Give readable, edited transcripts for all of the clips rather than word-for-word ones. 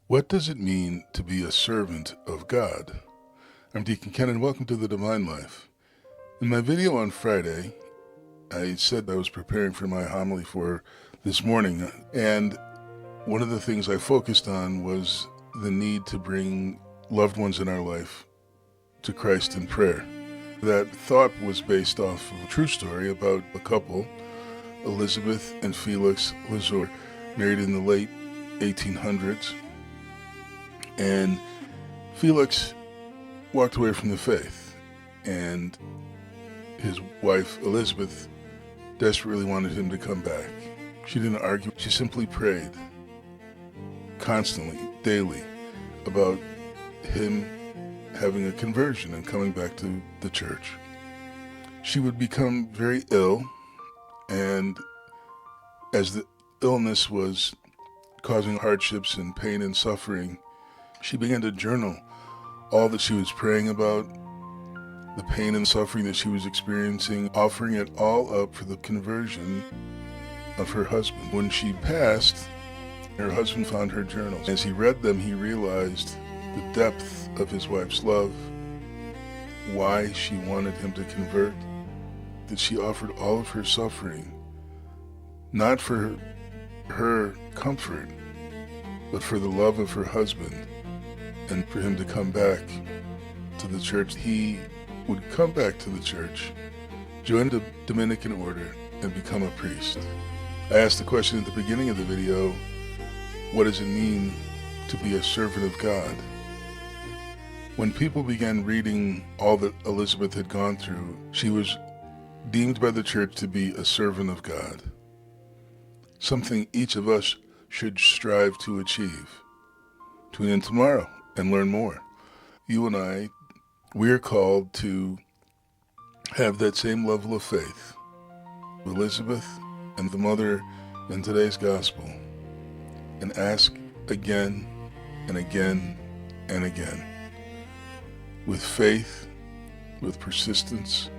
What does it mean to be a servant of God? I'm Deacon Ken, and welcome to The Divine Life. In my video on Friday, I said I was preparing for my homily for this morning, and one of the things I focused on was the need to bring loved ones in our life to Christ in prayer. That thought was based off of a true story about a couple, Élisabeth and Félix Leseur, married in the late 1800s. And Félix walked away from the faith, and his wife, Élisabeth, desperately wanted him to come back. She didn't argue. She simply prayed constantly, daily, about him having a conversion and coming back to the church. She would become very ill, and as the illness was causing hardships and pain and suffering, she began to journal all that she was praying about, the pain and suffering that she was experiencing, offering it all up for the conversion of her husband. When she passed, her husband found her journals. As he read them, he realized the depth of his wife's love, why she wanted him to convert, that she offered all of her suffering, not for her comfort, but for the love of her husband, and for him to come back to the church. He would come back to the church, join the Dominican Order, and become a priest. I asked the question at the beginning of the video, what does it mean to be a servant of God? When people began reading all that Élisabeth had gone through, she was deemed by the church to be a servant of God, something each of us should strive to achieve. Tune in tomorrow and learn more. You and I, we are called to have that same level of faith. Élisabeth and the mother in today's gospel, and ask again and again and again, with faith, with persistence,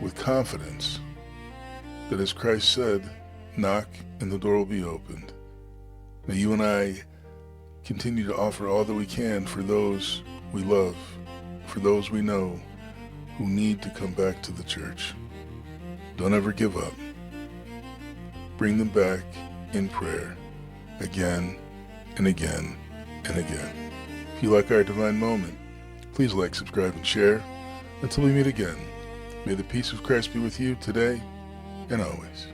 with confidence, that as Christ said, knock and the door will be opened. May you and I continue to offer all that we can for those we love, for those we know who need to come back to the church. Don't ever give up. Bring them back in prayer again and again and again. If you like our divine moment, please like, subscribe, and share. Until we meet again, may the peace of Christ be with you today and always.